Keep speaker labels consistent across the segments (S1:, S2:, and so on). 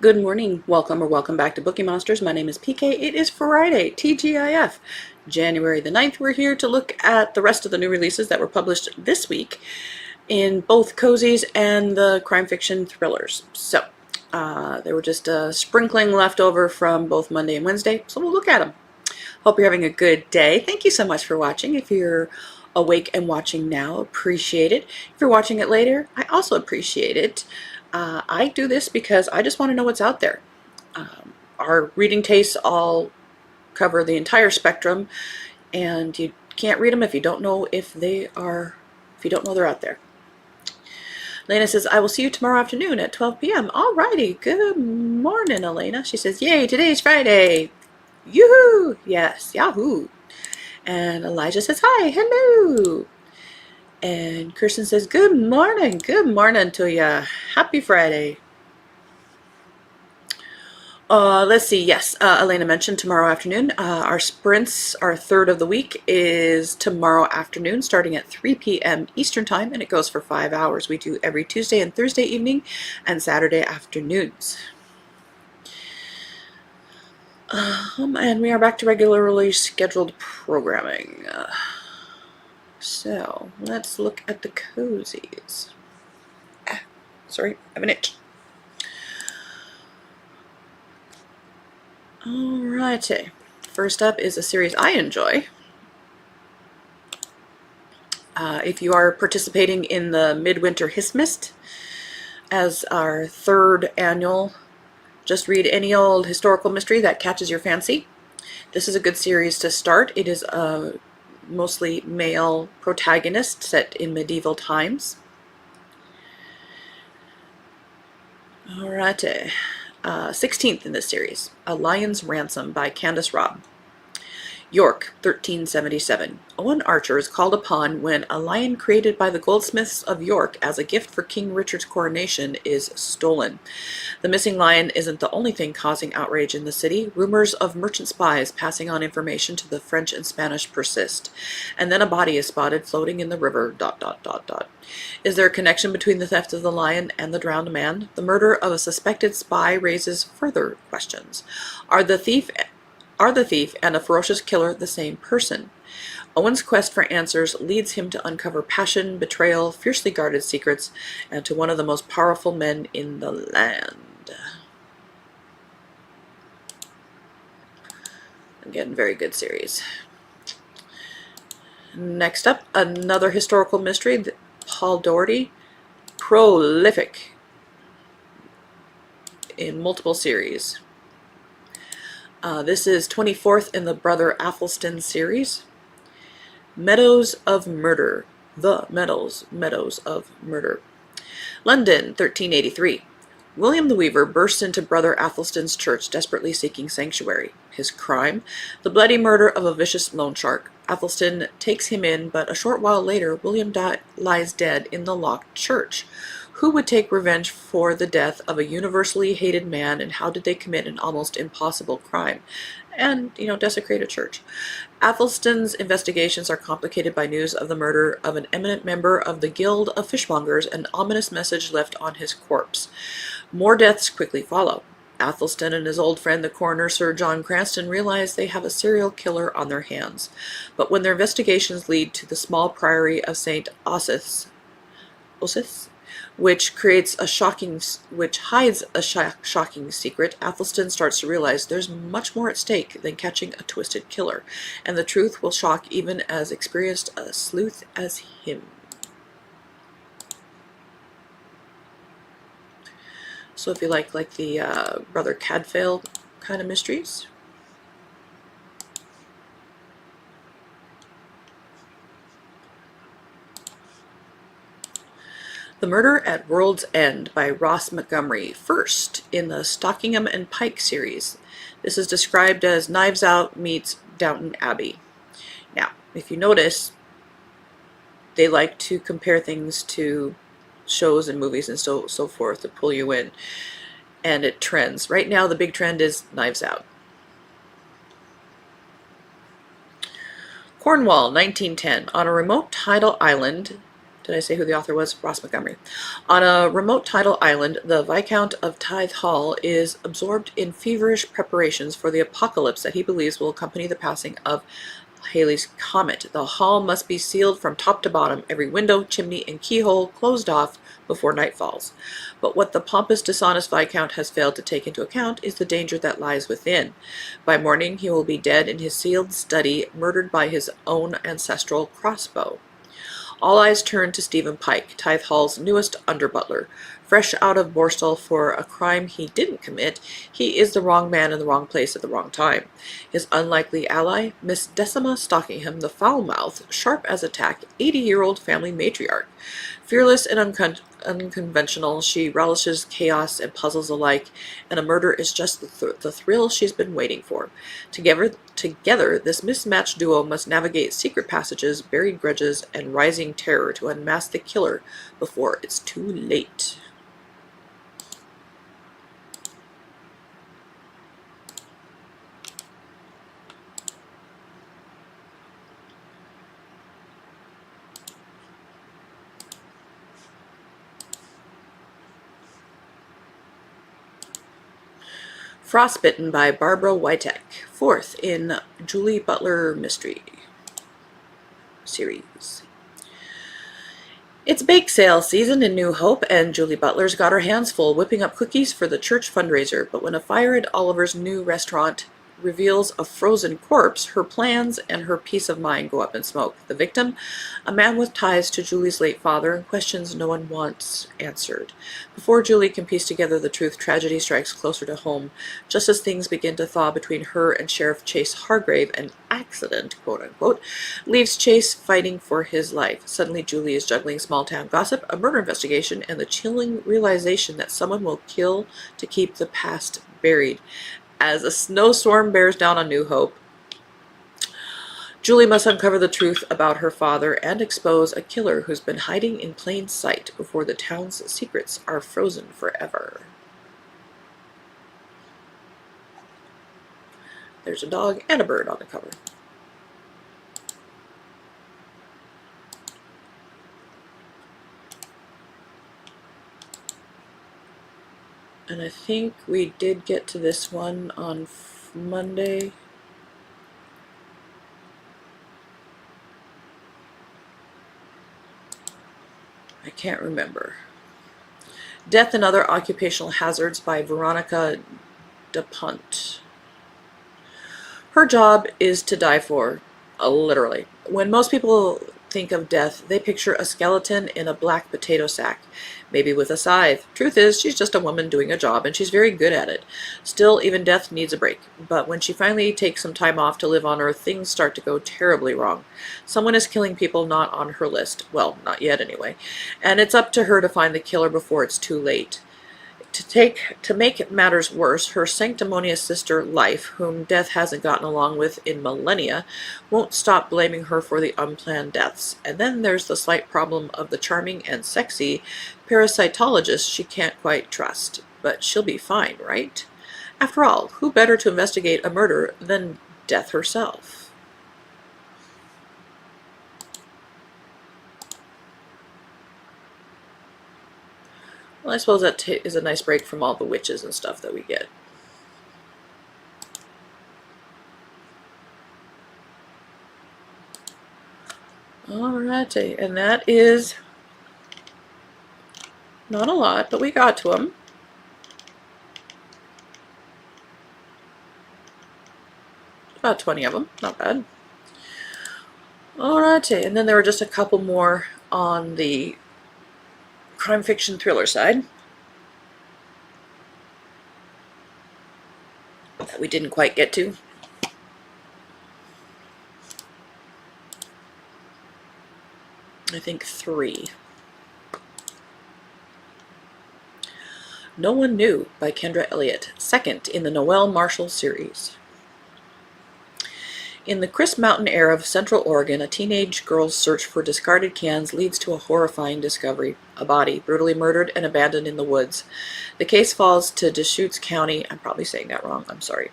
S1: Good morning, welcome or welcome back to Bookeemonsters. My name is PK. It is Friday, TGIF, January the 9th. We're here to look at the rest of the new releases that were published this week in both cozies and the crime fiction thrillers. So, there were just a sprinkling left over from both Monday and Wednesday, so we'll look at them. Hope you're having a good day. Thank you so much for watching. If you're awake and watching now, appreciate it. If you're watching it later, I also appreciate it. I do this because I just want to know what's out there. Our reading tastes all cover the entire spectrum, and you can't read them if you don't know if you don't know they're out there. Elena says, I will see you tomorrow afternoon at 12 p.m. Alrighty, good morning, Elena. She says, yay, today's Friday. Yoo-hoo! Yes, yahoo! And Elijah says, hi, hello! And Kirsten says, good morning to ya. Happy Friday. Let's see, yes, Elena mentioned tomorrow afternoon. Our sprints, our third of the week, is tomorrow afternoon starting at 3 p.m. Eastern Time, and it goes for 5 hours. We do every Tuesday and Thursday evening and Saturday afternoons. And we are back to regularly scheduled programming. So, let's look at the cozies. Sorry, I have an itch. Alrighty. First up is a series I enjoy. If you are participating in the Midwinter Hissmist as our third annual Just Read Any Old Historical Mystery that catches your fancy, this is a good series to start. It is a mostly male protagonist set in medieval times. Alrighty. 16th in this series, A Lion's Ransom by Candace Robb. York, 1377. Owen Archer is called upon when a lion created by the goldsmiths of York as a gift for King Richard's coronation is stolen. The missing lion isn't the only thing causing outrage in the city. Rumors of merchant spies passing on information to the French and Spanish persist. And then a body is spotted floating in the river, ... Is there a connection between the theft of the lion and the drowned man? The murder of a suspected spy raises further questions. Are the thief and a ferocious killer the same person? Owen's quest for answers leads him to uncover passion, betrayal, fiercely guarded secrets, and to one of the most powerful men in the land. Again, very good series. Next up, another historical mystery, Paul Doherty, prolific in multiple series. This is 24th in the Brother Athelstan series. Meadows of Murder. The Meadows of Murder. London, 1383. William the Weaver bursts into Brother Athelstan's church, desperately seeking sanctuary. His crime? The bloody murder of a vicious loan shark. Athelstan takes him in, but a short while later, William lies dead in the locked church. Who would take revenge for the death of a universally hated man, and how did they commit an almost impossible crime? And, desecrate a church. Athelstan's investigations are complicated by news of the murder of an eminent member of the Guild of Fishmongers, an ominous message left on his corpse. More deaths quickly follow. Athelstan and his old friend, the coroner Sir John Cranston, realize they have a serial killer on their hands. But when their investigations lead to the small priory of St. Osyth, which hides a shocking secret, Athelstan starts to realize there's much more at stake than catching a twisted killer, and the truth will shock even as experienced a sleuth as him. So if you like the Brother Cadfael kind of mysteries. The Murder at World's End by Ross Montgomery, first in the Stockingham and Pike series. This is described as Knives Out meets Downton Abbey. Now, if you notice, they like to compare things to shows and movies and so forth to pull you in, and it trends. Right now, the big trend is Knives Out. Cornwall, 1910. On a remote tidal island, Did I say who the author was? Ross Montgomery. On a remote tidal island, the Viscount of Tithe Hall is absorbed in feverish preparations for the apocalypse that he believes will accompany the passing of Halley's Comet. The hall must be sealed from top to bottom, every window, chimney, and keyhole closed off before night falls. But what the pompous, dishonest Viscount has failed to take into account is the danger that lies within. By morning, he will be dead in his sealed study, murdered by his own ancestral crossbow. All eyes turn to Stephen Pike, Tithe Hall's newest under-butler. Fresh out of Borstal for a crime he didn't commit, he is the wrong man in the wrong place at the wrong time. His unlikely ally, Miss Decima Stockingham, the foul-mouthed, sharp as a tack, 80-year-old family matriarch. Fearless and unconventional, she relishes chaos and puzzles alike, and a murder is just the thrill she's been waiting for. Together, this mismatched duo must navigate secret passages, buried grudges, and rising terror to unmask the killer before it's too late. Frostbitten by Barbara Witek, fourth in Julie Butler Mystery series. It's bake sale season in New Hope, and Julie Butler's got her hands full whipping up cookies for the church fundraiser. But when a fire at Oliver's new restaurant reveals a frozen corpse, her plans and her peace of mind go up in smoke. The victim, a man with ties to Julie's late father, and questions no one wants answered. Before Julie can piece together the truth, tragedy strikes closer to home. Just as things begin to thaw between her and Sheriff Chase Hargrave, an accident, quote-unquote, leaves Chase fighting for his life. Suddenly, Julie is juggling small-town gossip, a murder investigation, and the chilling realization that someone will kill to keep the past buried. As a snowstorm bears down on New Hope, Julie must uncover the truth about her father and expose a killer who's been hiding in plain sight before the town's secrets are frozen forever. There's a dog and a bird on the cover. And I think we did get to this one on Monday. I can't remember. Death and Other Occupational Hazards by Veronica DuPont. Her job is to die for, literally. When most people think of death, they picture a skeleton in a black potato sack, maybe with a scythe. Truth is, she's just a woman doing a job, and she's very good at it. Still, even death needs a break. But when she finally takes some time off to live on Earth, things start to go terribly wrong. Someone is killing people not on her list. Well, not yet anyway. And it's up to her to find the killer before it's too late. To make matters worse, her sanctimonious sister, Life, whom death hasn't gotten along with in millennia, won't stop blaming her for the unplanned deaths. And then there's the slight problem of the charming and sexy parasitologist she can't quite trust. But she'll be fine, right? After all, who better to investigate a murder than death herself? Well, I suppose that is a nice break from all the witches and stuff that we get. Alrighty, and that is not a lot, but we got to them. About 20 of them, not bad. Alrighty, and then there were just a couple more on the crime fiction thriller side that we didn't quite get to. I think 3. No One Knew by Kendra Elliott, second in the Noelle Marshall series. In the Crisp Mountain air of Central Oregon, a teenage girl's search for discarded cans leads to a horrifying discovery: a body brutally murdered and abandoned in the woods. The case falls to Deschutes County. I'm probably saying that wrong, I'm sorry.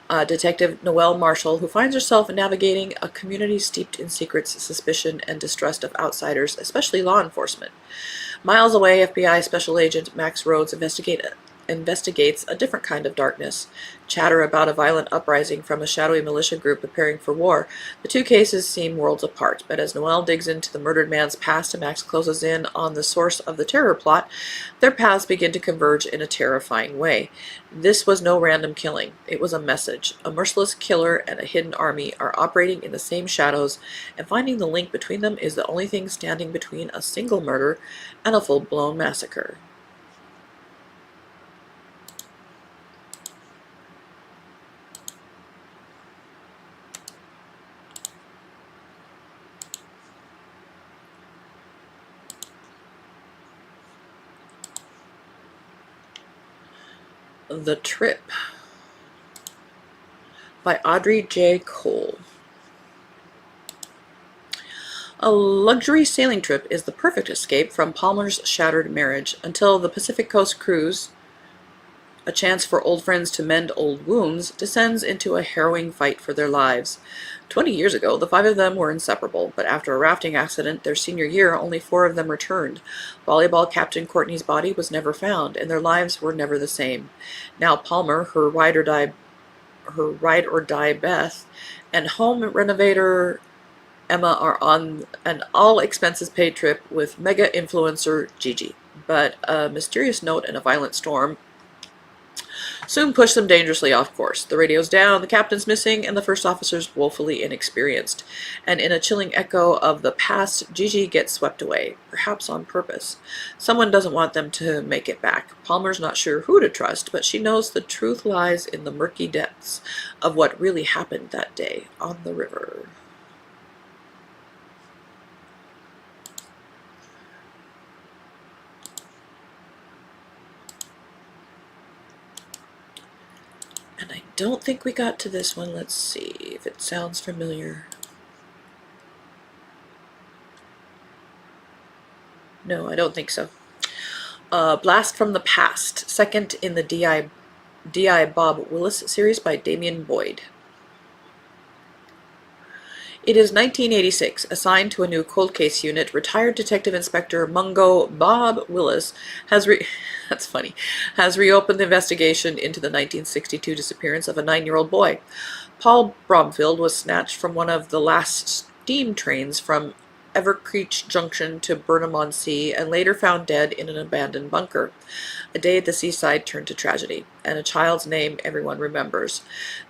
S1: Detective Noelle Marshall, who finds herself navigating a community steeped in secrets, suspicion, and distrust of outsiders, especially law enforcement. Miles away, FBI Special Agent Max Rhodes investigates a different kind of darkness. Chatter about a violent uprising from a shadowy militia group preparing for war. The two cases seem worlds apart, but as Noelle digs into the murdered man's past and Max closes in on the source of the terror plot, their paths begin to converge in a terrifying way. This was no random killing. It was a message. A merciless killer and a hidden army are operating in the same shadows, and finding the link between them is the only thing standing between a single murder and a full-blown massacre. The Trip by Audrey J. Cole. A luxury sailing trip is the perfect escape from Palmer's shattered marriage until the Pacific Coast cruise, a chance for old friends to mend old wounds, descends into a harrowing fight for their lives. 20 years ago, the five of them were inseparable, but after a rafting accident their senior year, only 4 of them returned. Volleyball captain Courtney's body was never found, and their lives were never the same. Now Palmer, her ride or die Beth, and home renovator Emma are on an all-expenses-paid trip with mega-influencer Gigi. But a mysterious note and a violent storm soon push them dangerously off course. The radio's down, the captain's missing, and the first officer's woefully inexperienced. And in a chilling echo of the past, Gigi gets swept away, perhaps on purpose. Someone doesn't want them to make it back. Palmer's not sure who to trust, but she knows the truth lies in the murky depths of what really happened that day on the river. And I don't think we got to this one. Let's see if it sounds familiar. No, I don't think so. Blast from the Past, second in the D.I. Bob Willis series by Damian Boyd. It is 1986. Assigned to a new cold case unit, retired Detective Inspector Mungo Bob Willis has reopened the investigation into the 1962 disappearance of a 9-year-old boy. Paul Bromfield was snatched from one of the last steam trains from Evercreech Junction to Burnham-on-Sea and later found dead in an abandoned bunker. A day at the seaside turned to tragedy, and a child's name everyone remembers.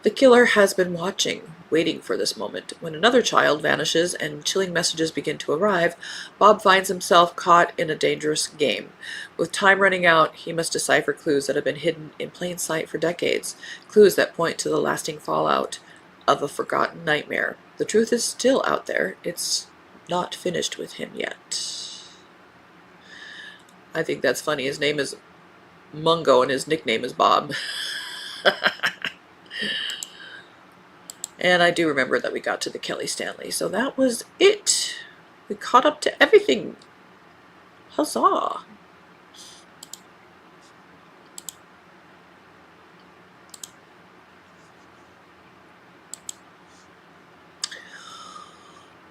S1: The killer has been watching, waiting for this moment. When another child vanishes and chilling messages begin to arrive, Bob finds himself caught in a dangerous game. With time running out, he must decipher clues that have been hidden in plain sight for decades, clues that point to the lasting fallout of a forgotten nightmare. The truth is still out there. It's not finished with him yet. I think that's funny. His name is Mungo and his nickname is Bob. And I do remember that we got to the Kelly Stanley. So that was it. We caught up to everything. Huzzah.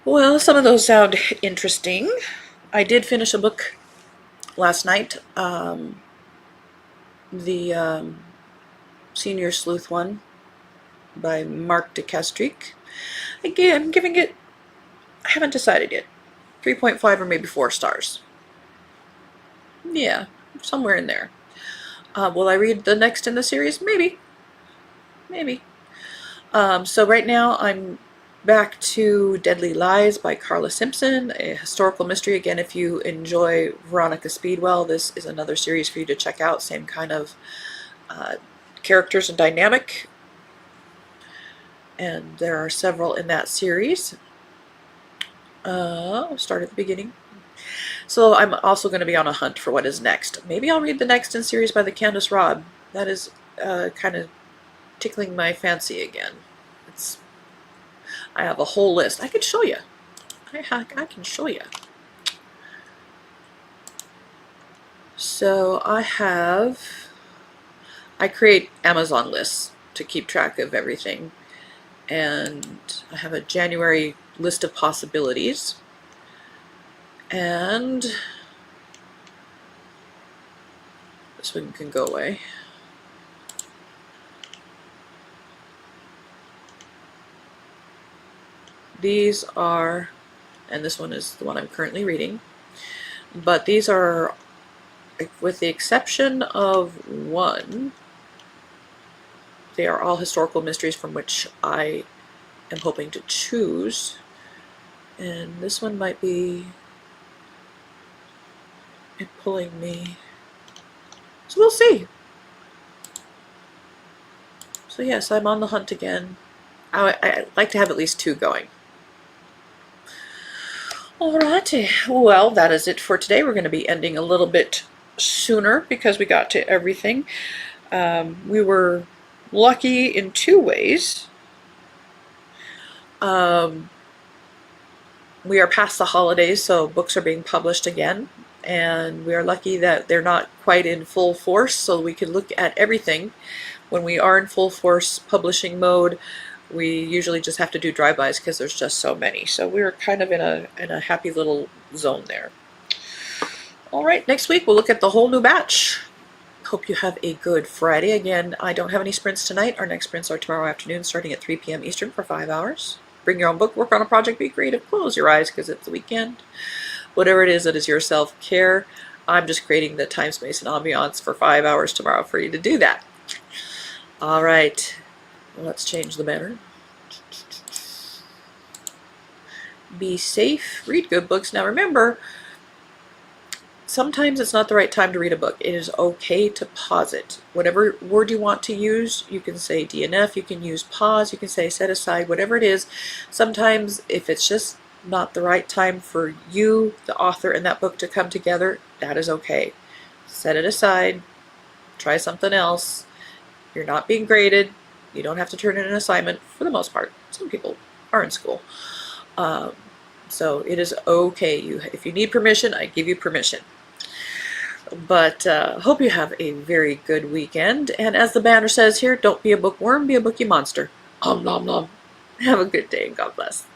S1: Well, some of those sound interesting. I did finish a book last night. The Senior Sleuth one by Mark de Castric. Again, giving it, I haven't decided yet, 3.5 or maybe 4 stars. Yeah, somewhere in there. Will I read the next in the series? Maybe. Maybe. So right now I'm back to Deadly Lies by Carla Simpson, a historical mystery. Again, if you enjoy Veronica Speedwell, this is another series for you to check out. Same kind of characters and dynamic. And there are several in that series. I'll start at the beginning. So I'm also going to be on a hunt for what is next. Maybe I'll read the next in series by the Candace Robb. That is kind of tickling my fancy again. I have a whole list. I could show you. I can show you. So I create Amazon lists to keep track of everything. And I have a January list of possibilities. And this one can go away. These are, and this one is the one I'm currently reading, but these are, with the exception of one, they are all historical mysteries from which I am hoping to choose. And this one might be pulling me. So we'll see. So yes, I'm on the hunt again. I like to have at least 2 going. Alrighty, well, that is it for today. We're going to be ending a little bit sooner because we got to everything. We were lucky in 2 ways. We are past the holidays, so books are being published again, and we are lucky that they're not quite in full force, so we can look at everything. When we are in full force publishing mode, we usually just have to do drive-bys because there's just so many. So we're kind of in a happy little zone there. All right, next week we'll look at the whole new batch. Hope you have a good Friday. Again, I don't have any sprints tonight. Our next sprints are tomorrow afternoon starting at 3 p.m. Eastern for 5 hours. Bring your own book, work on a project, be creative, close your eyes because it's the weekend. Whatever it is that is your self-care, I'm just creating the time, space, and ambiance for 5 hours tomorrow for you to do that. All right, let's change the banner. Be safe, read good books. Now remember, sometimes it's not the right time to read a book. It is okay to pause it. Whatever word you want to use, you can say DNF, you can use pause, you can say set aside, whatever it is. Sometimes if it's just not the right time for you, the author, and that book to come together, that is okay. Set it aside, try something else. You're not being graded. You don't have to turn in an assignment for the most part. Some people are in school. So it is okay. If you need permission, I give you permission. But hope you have a very good weekend. And as the banner says here, don't be a bookworm, be a bookie monster. Nom nom nom. Have a good day and God bless.